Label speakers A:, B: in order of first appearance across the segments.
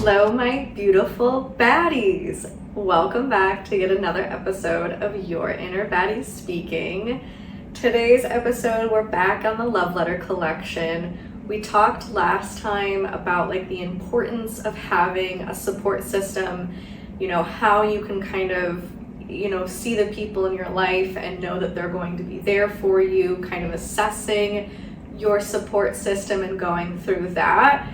A: Hello, my beautiful baddies. Welcome back to yet another episode of Your Inner Baddie Speaking. Today's episode, we're back on the love letter collection. We talked last time about the importance of having a support system, how you can kind of, see the people in your life and know that they're going to be there for you, kind of assessing your support system and going through that.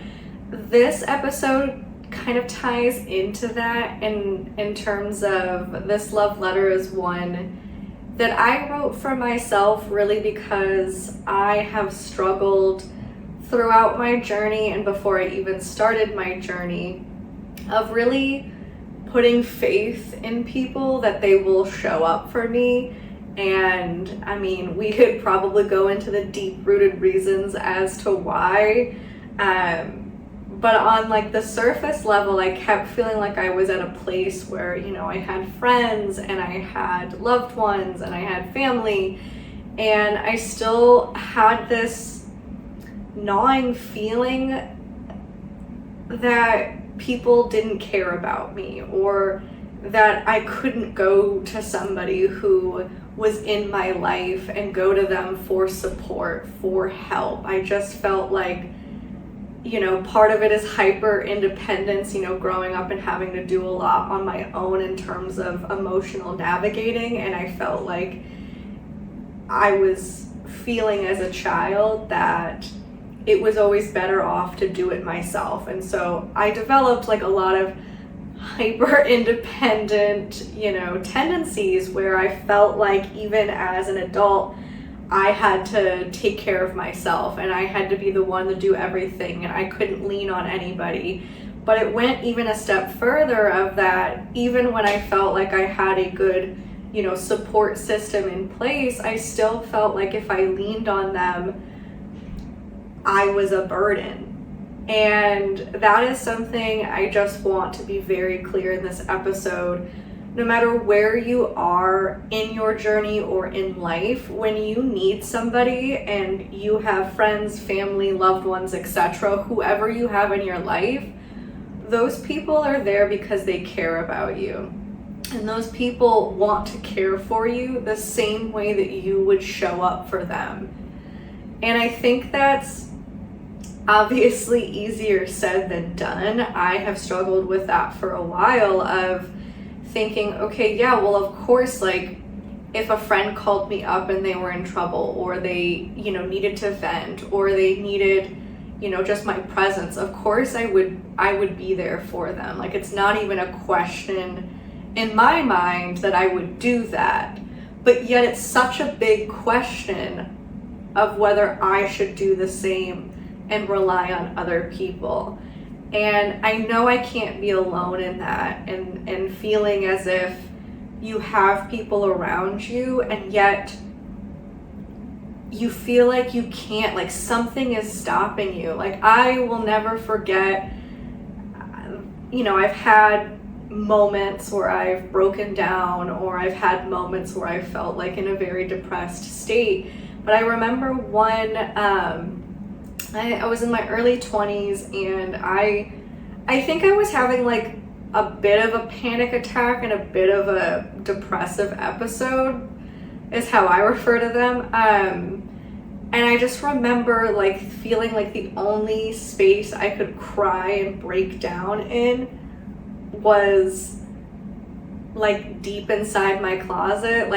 A: This episode kind of ties into that in terms of this love letter is one that I wrote for myself really because I have struggled throughout my journey and before I even started my journey of really putting faith in people that they will show up for me. And I mean, we could probably go into the deep-rooted reasons as to why, but on the surface level, I kept feeling like I was at a place where, I had friends and I had loved ones and I had family, and I still had this gnawing feeling that people didn't care about me, or that I couldn't go to somebody who was in my life and go to them for support, for help. I just felt like, part of it is hyper independence, growing up and having to do a lot on my own in terms of emotional navigating. And I felt like I was feeling as a child that it was always better off to do it myself. And so I developed a lot of hyper independent, tendencies where I felt like even as an adult, I had to take care of myself and I had to be the one to do everything and I couldn't lean on anybody. But it went even a step further of that, even when I felt like I had a good, support system in place, I still felt like if I leaned on them, I was a burden. And that is something I just want to be very clear in this episode. No matter where you are in your journey or in life, when you need somebody and you have friends, family, loved ones, etc., whoever you have in your life, those people are there because they care about you. And those people want to care for you the same way that you would show up for them. And I think that's obviously easier said than done. I have struggled with that for a while of thinking, okay, yeah, well, of course, if a friend called me up and they were in trouble, or they, needed to vent, or they needed, just my presence, of course I would be there for them. It's not even a question in my mind that I would do that. But yet it's such a big question of whether I should do the same and rely on other people. And I know I can't be alone in that, and feeling as if you have people around you and yet you feel like you can't, something is stopping you. I will never forget, I've had moments where I've broken down, or I've had moments where I felt in a very depressed state. But I remember one, I was in my early 20s, and I think I was having a bit of a panic attack and a bit of a depressive episode is how I refer to them. And I just remember feeling the only space I could cry and break down in was deep inside my closet.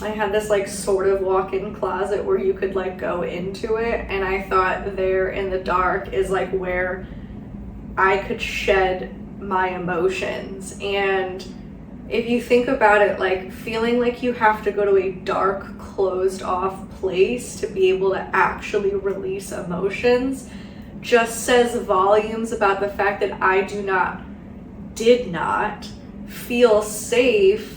A: I had this sort of walk-in closet where you could go into it, and I thought there in the dark is where I could shed my emotions. And if you think about it, feeling you have to go to a dark, closed off place to be able to actually release emotions just says volumes about the fact that I did not feel safe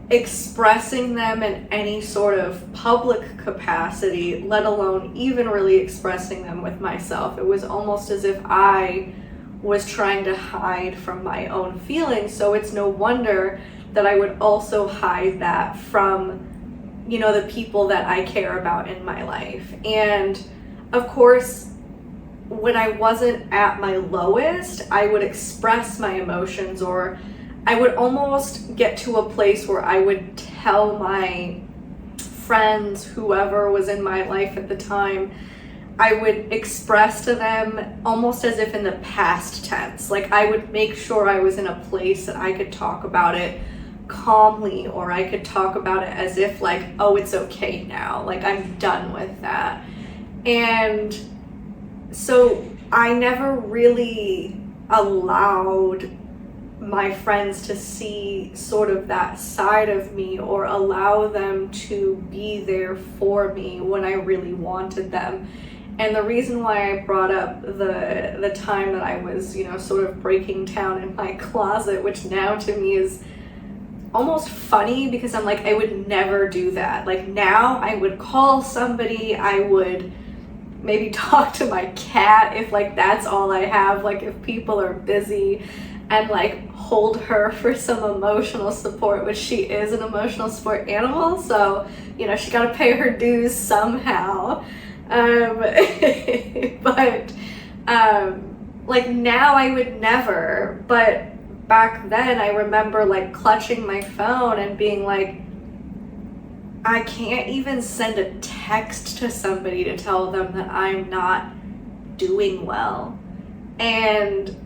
A: expressing them in any sort of public capacity, let alone even really expressing them with myself. It was almost as if I was trying to hide from my own feelings. So it's no wonder that I would also hide that from, the people that I care about in my life. And of course, when I wasn't at my lowest, I would express my emotions, or I would almost get to a place where I would tell my friends, whoever was in my life at the time, I would express to them almost as if in the past tense. Like, I would make sure I was in a place that I could talk about it calmly, or I could talk about it as if like, oh, it's okay now, like I'm done with that. And so I never really allowed my friends to see sort of that side of me, or allow them to be there for me when I really wanted them. And the reason why I brought up the time that I was, sort of breaking down in my closet, which now to me is almost funny, because I'm like, I would never do that. Like, now I would call somebody, I would maybe talk to my cat if like that's all I have, like if people are busy, and like hold her for some emotional support, which she is an emotional support animal, so she got to pay her dues somehow. But like now I would never, but back then I remember like clutching my phone and being like, I can't even send a text to somebody to tell them that I'm not doing well. And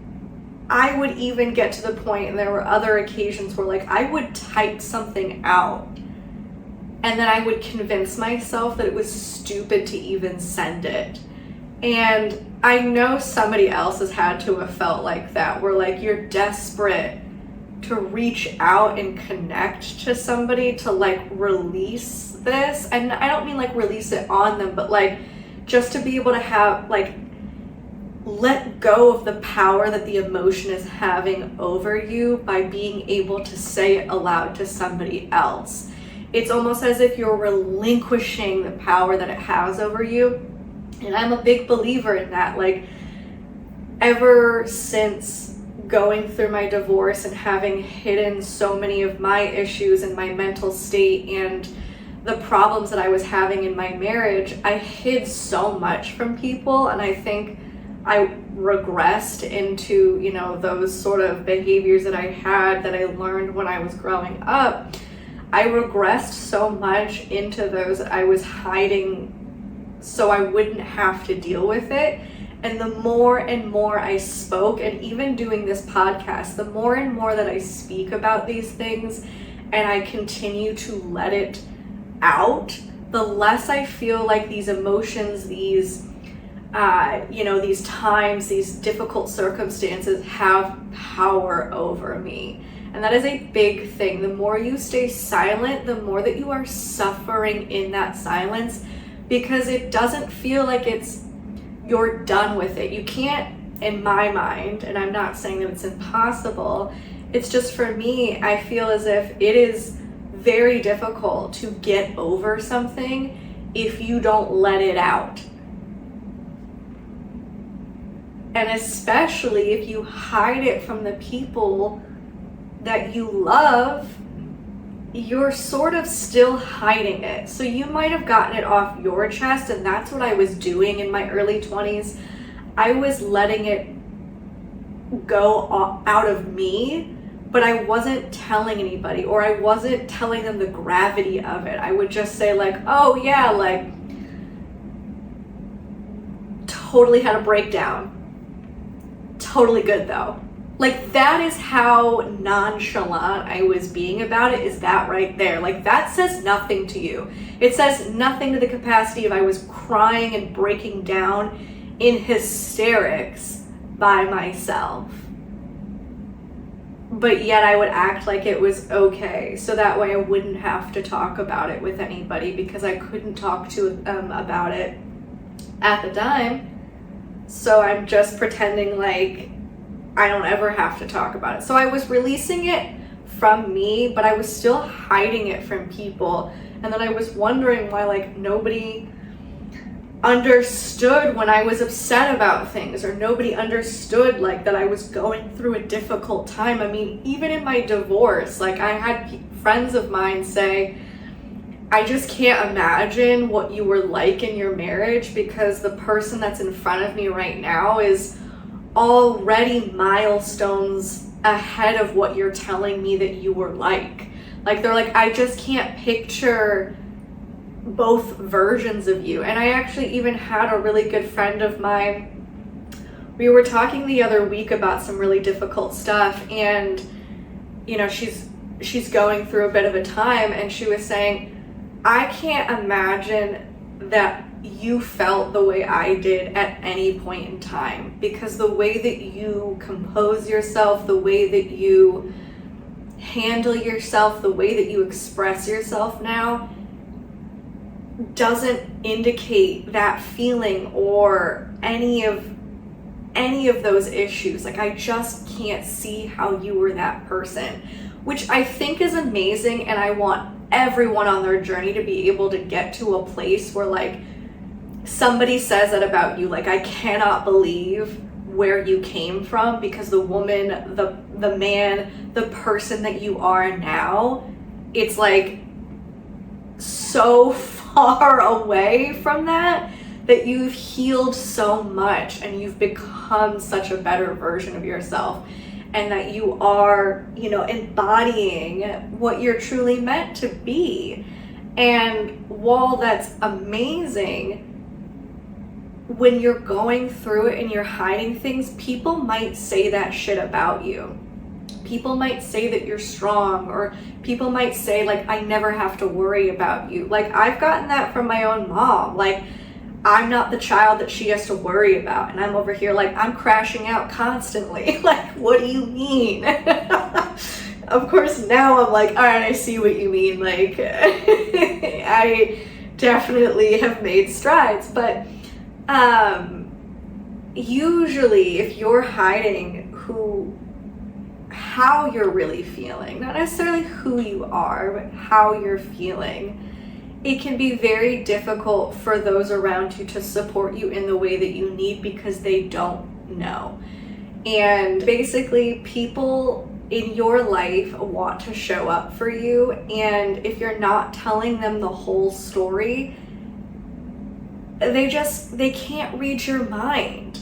A: I would even get to the point, and there were other occasions where like I would type something out and then I would convince myself that it was stupid to even send it. And I know somebody else has had to have felt like that, where like you're desperate to reach out and connect to somebody to like release this. And I don't mean like release it on them, but like just to be able to have like let go of the power that the emotion is having over you by being able to say it aloud to somebody else. It's almost as if you're relinquishing the power that it has over you. And I'm a big believer in that. Like, ever since going through my divorce and having hidden so many of my issues and my mental state and the problems that I was having in my marriage, I hid so much from people. And I think I regressed into, those sort of behaviors that I had that I learned when I was growing up. I regressed so much into those that I was hiding so I wouldn't have to deal with it. And the more and more I spoke, and even doing this podcast, the more and more that I speak about these things and I continue to let it out, the less I feel like these emotions, these these times, these difficult circumstances have power over me. And that is a big thing. The more you stay silent, the more that you are suffering in that silence, because it doesn't feel like you're done with it. You can't, in my mind, and I'm not saying that it's impossible, it's just for me, I feel as if it is very difficult to get over something if you don't let it out. And especially if you hide it from the people that you love, you're sort of still hiding it. So you might have gotten it off your chest, and that's what I was doing in my early 20s. I was letting it go out of me, but I wasn't telling anybody, or I wasn't telling them the gravity of it. I would just say like, oh yeah, like totally had a breakdown. Totally good though. Like, that is how nonchalant I was being about it, is that right there. Like, that says nothing to you. It says nothing to the capacity of I was crying and breaking down in hysterics by myself. But yet I would act like it was okay, so that way I wouldn't have to talk about it with anybody, because I couldn't talk to them about it at the time. So I'm just pretending like I don't ever have to talk about it. So I was releasing it from me, but I was still hiding it from people. And then I was wondering why like nobody understood when I was upset about things, or nobody understood like that I was going through a difficult time. I mean, even in my divorce, like I had friends of mine say, I just can't imagine what you were like in your marriage, because the person that's in front of me right now is already milestones ahead of what you're telling me that you were like. Like, they're like, I just can't picture both versions of you. And I actually even had a really good friend of mine. We were talking the other week about some really difficult stuff, and you know, she's going through a bit of a time, and she was saying, I can't imagine that you felt the way I did at any point in time, because the way that you compose yourself, the way that you handle yourself, the way that you express yourself now doesn't indicate that feeling or any of those issues. Like, I just can't see how you were that person, which I think is amazing. And I want everyone on their journey to be able to get to a place where, like, somebody says that about you, like, I cannot believe where you came from, because the woman, the man, the person that you are now, it's like so far away from that you've healed so much and you've become such a better version of yourself, and that you are, you know, embodying what you're truly meant to be. And while that's amazing, when you're going through it and you're hiding things, people might say that shit about you. People might say that you're strong, or people might say, like, I never have to worry about you. Like, I've gotten that from my own mom. Like, I'm not the child that she has to worry about. And I'm over here like, I'm crashing out constantly. Like, what do you mean? Of course, now I'm like, all right, I see what you mean. Like, I definitely have made strides. But usually if you're hiding how you're really feeling, not necessarily who you are, but how you're feeling, it can be very difficult for those around you to support you in the way that you need, because they don't know. And basically, people in your life want to show up for you, and if you're not telling them the whole story, they can't read your mind.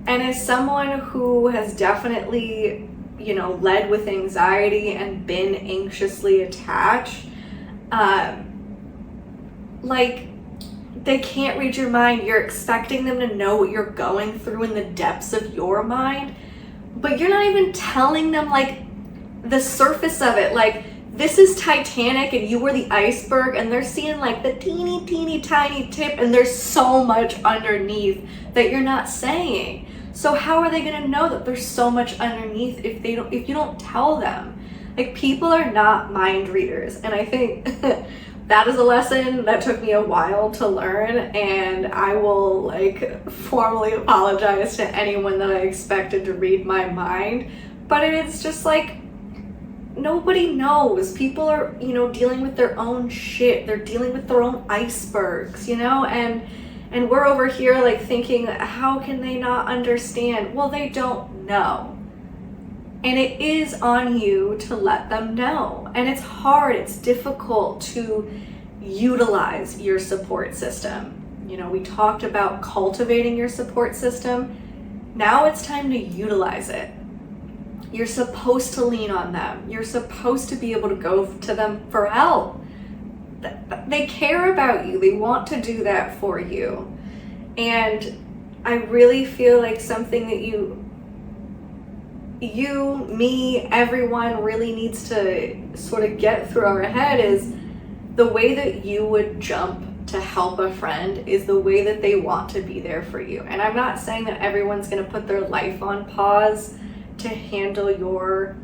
A: And as someone who has definitely, you know, led with anxiety and been anxiously attached, like, they can't read your mind. You're expecting them to know what you're going through in the depths of your mind, but you're not even telling them, like, the surface of it. Like, this is Titanic and you were the iceberg, and they're seeing like the teeny tiny tip, and there's so much underneath that you're not saying. So how are they going to know that there's so much underneath if you don't tell them? Like, people are not mind readers, and I think that is a lesson that took me a while to learn, and I will, like, formally apologize to anyone that I expected to read my mind. But it's just like, nobody knows. People are, you know, dealing with their own shit. They're dealing with their own icebergs, you know, and we're over here like thinking, how can they not understand? Well, they don't know. And it is on you to let them know. And it's hard, it's difficult to utilize your support system. You know, we talked about cultivating your support system. Now it's time to utilize it. You're supposed to lean on them. You're supposed to be able to go to them for help. They care about you. They want to do that for you. And I really feel like something that you, me, everyone really needs to sort of get through our head is the way that you would jump to help a friend is the way that they want to be there for you. And I'm not saying that everyone's going to put their life on pause to handle your,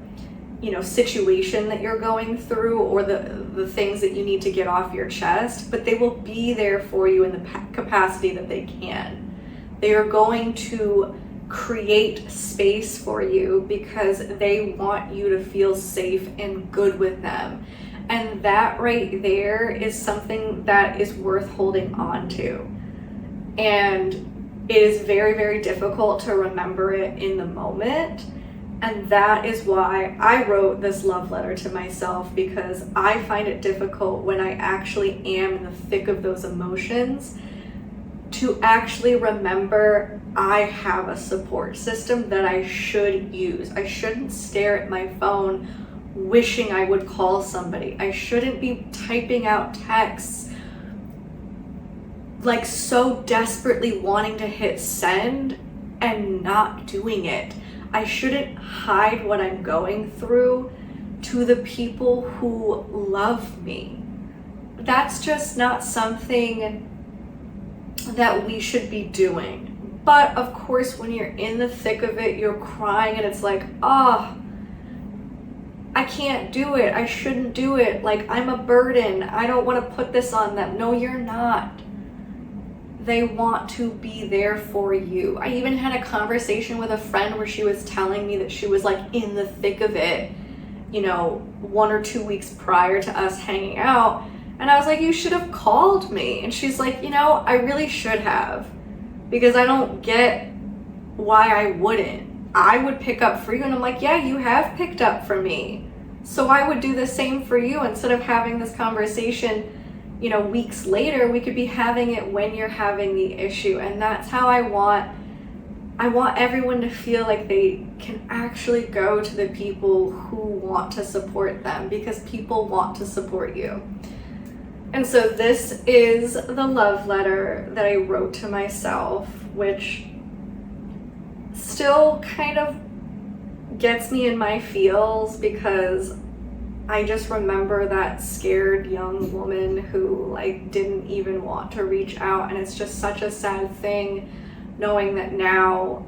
A: you know, situation that you're going through, or the things that you need to get off your chest, but they will be there for you in the capacity that they can. They are going to create space for you because they want you to feel safe and good with them. And that right there is something that is worth holding on to. And it is very, very difficult to remember it in the moment, And that is why I wrote this love letter to myself, because I find it difficult when I actually am in the thick of those emotions to actually remember I have a support system that I should use. I shouldn't stare at my phone wishing I would call somebody. I shouldn't be typing out texts like so desperately wanting to hit send and not doing it. I shouldn't hide what I'm going through to the people who love me. That's just not something that we should be doing. But of course, when you're in the thick of it, you're crying and it's like, I can't do it. I shouldn't do it. Like, I'm a burden. I don't want to put this on them. No, you're not. They want to be there for you. I even had a conversation with a friend where she was telling me that she was like in the thick of it, 1 or 2 weeks prior to us hanging out. And I was like, you should have called me. And she's like, I really should have, because I don't get why I wouldn't. I would pick up for you. And I'm like, yeah, you have picked up for me. So I would do the same for you. Instead of having this conversation, weeks later, we could be having it when you're having the issue. And that's how I want everyone to feel like they can actually go to the people who want to support them, because people want to support you. And so this is the love letter that I wrote to myself, which still kind of gets me in my feels, because I just remember that scared young woman who didn't even want to reach out. And it's just such a sad thing knowing that now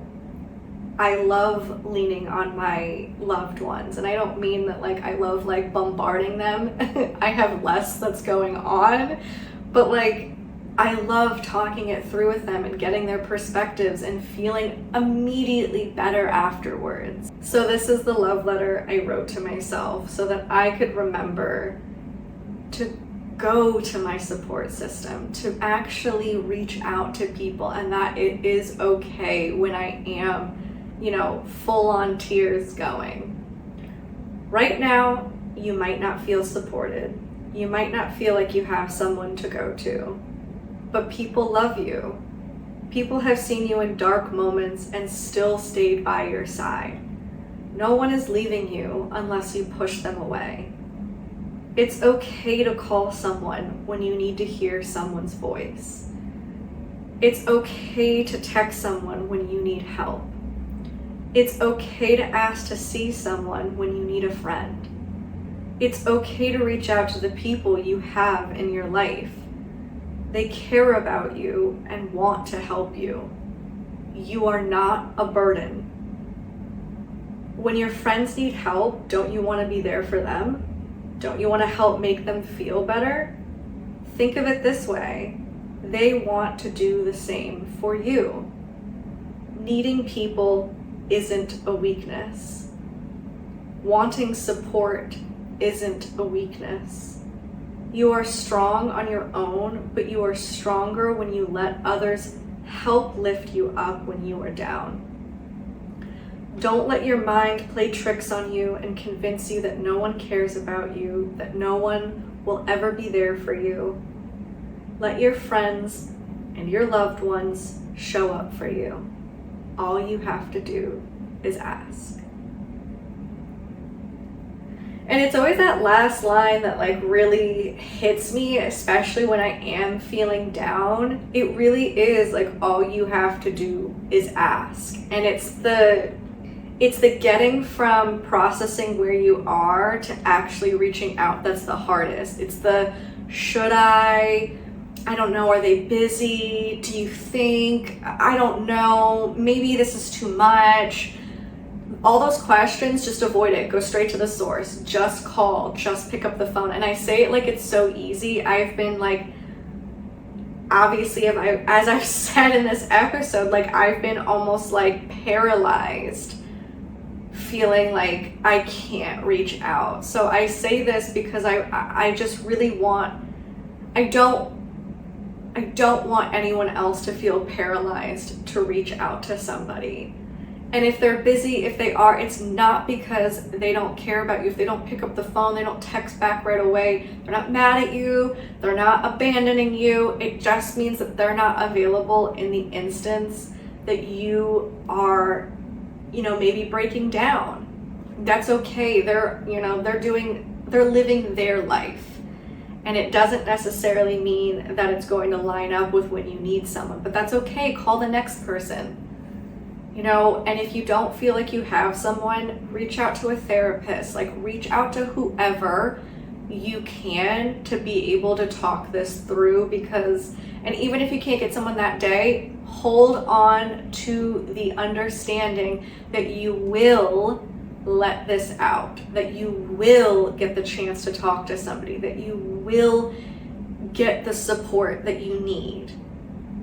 A: I love leaning on my loved ones. And I don't mean that I love bombarding them. I have less that's going on, but I love talking it through with them and getting their perspectives and feeling immediately better afterwards. So this is the love letter I wrote to myself so that I could remember to go to my support system, to actually reach out to people, and that it is okay when I am, full on tears going. Right now, you might not feel supported. You might not feel like you have someone to go to. But people love you. People have seen you in dark moments and still stayed by your side. No one is leaving you unless you push them away. It's okay to call someone when you need to hear someone's voice. It's okay to text someone when you need help. It's okay to ask to see someone when you need a friend. It's okay to reach out to the people you have in your life. They care about you and want to help you. You are not a burden. When your friends need help, don't you want to be there for them? Don't you want to help make them feel better? Think of it this way. They want to do the same for you. Needing people isn't a weakness. Wanting support isn't a weakness. You are strong on your own, but you are stronger when you let others help lift you up when you are down. Don't let your mind play tricks on you and convince you that no one cares about you, that no one will ever be there for you. Let your friends and your loved ones show up for you. All you have to do is ask. And it's always that last line that really hits me, especially when I am feeling down. It really is all you have to do is ask. And it's the getting from processing where you are to actually reaching out that's the hardest. It's the should I don't know, are they busy? Do you think? I don't know. Maybe this is too much. All those questions, just avoid it. Go straight to the source. Just call. Just pick up the phone. And I say it like it's so easy. I've been obviously, as I've said in this episode, I've been almost paralyzed, feeling like I can't reach out. So I say this because I just really want, I don't want anyone else to feel paralyzed to reach out to somebody. And if they're busy, if they are, it's not because they don't care about you. If they don't pick up the phone, they don't text back right away, they're not mad at you, they're not abandoning you. It just means that they're not available in the instance that you are, maybe breaking down. That's okay. They're living their life. And it doesn't necessarily mean that it's going to line up with when you need someone, but that's okay. Call the next person. And if you don't feel like you have someone, reach out to a therapist, reach out to whoever you can to be able to talk this through, and even if you can't get someone that day, hold on to the understanding that you will let this out, that you will get the chance to talk to somebody, that you will get the support that you need.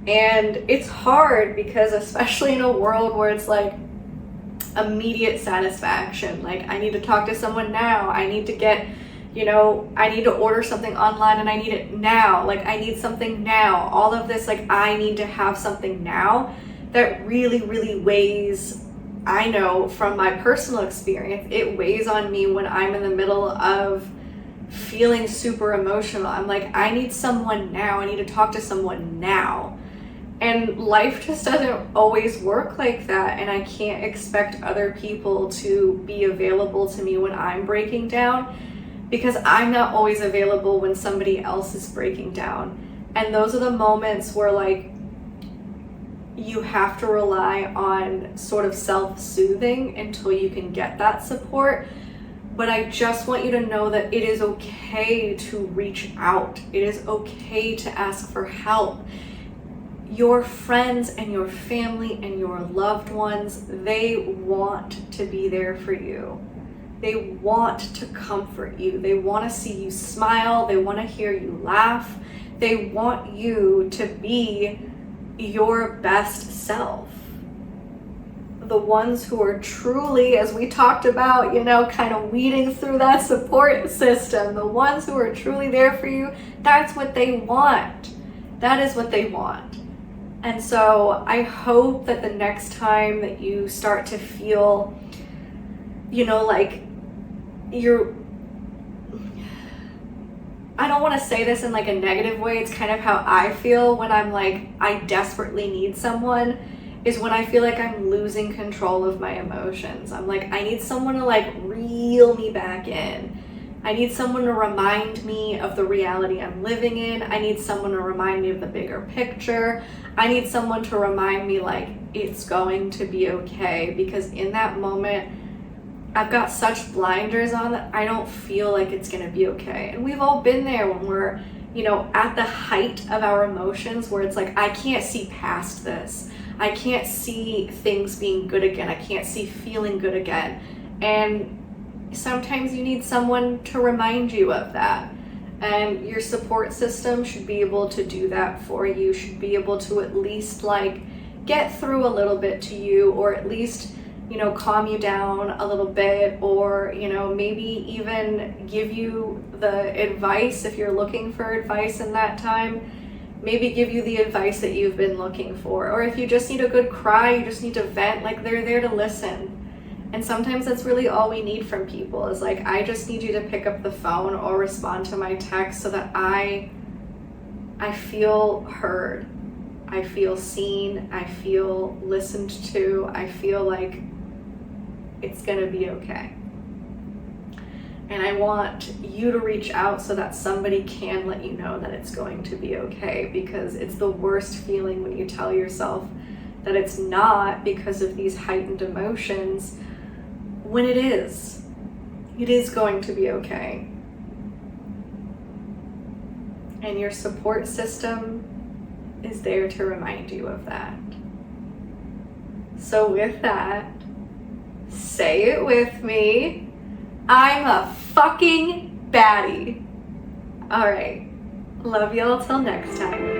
A: And it's hard because, especially in a world where it's immediate satisfaction, I need to talk to someone now, I need to get, I need to order something online and I need it now, I need something now, all of this, I need to have something now, that really, really weighs. I know from my personal experience, it weighs on me when I'm in the middle of feeling super emotional. I'm I need someone now, I need to talk to someone now. And life just doesn't always work like that, and I can't expect other people to be available to me when I'm breaking down, because I'm not always available when somebody else is breaking down. And those are the moments where you have to rely on sort of self-soothing until you can get that support. But I just want you to know that it is okay to reach out. It is okay to ask for help. Your friends and your family and your loved ones, they want to be there for you. They want to comfort you. They want to see you smile. They want to hear you laugh. They want you to be your best self. The ones who are truly, as we talked about, kind of weeding through that support system, the ones who are truly there for you, that's what they want. That is what they want. And so I hope that the next time that you start to feel, I don't want to say this in a negative way. It's kind of how I feel when I'm I desperately need someone, is when I feel like I'm losing control of my emotions. I'm I need someone to reel me back in. I need someone to remind me of the reality I'm living in. I need someone to remind me of the bigger picture. I need someone to remind me it's going to be okay, because in that moment, I've got such blinders on that I don't feel like it's going to be okay. And we've all been there when we're, at the height of our emotions, where it's I can't see past this. I can't see things being good again. I can't see feeling good again. And sometimes you need someone to remind you of that. And your support system should be able to do that for you, should be able to at least get through a little bit to you, or at least, calm you down a little bit, or, maybe even give you the advice if you're looking for advice in that time. Maybe give you the advice that you've been looking for. Or if you just need a good cry, you just need to vent, they're there to listen. And sometimes that's really all we need from people, is I just need you to pick up the phone or respond to my text so that I feel heard. I feel seen. I feel listened to. I feel it's gonna be okay. And I want you to reach out so that somebody can let you know that it's going to be okay, because it's the worst feeling when you tell yourself that it's not because of these heightened emotions, when it is. It is going to be okay. And your support system is there to remind you of that. So with that, say it with me. I'm a fucking baddie. All right. Love y'all till next time.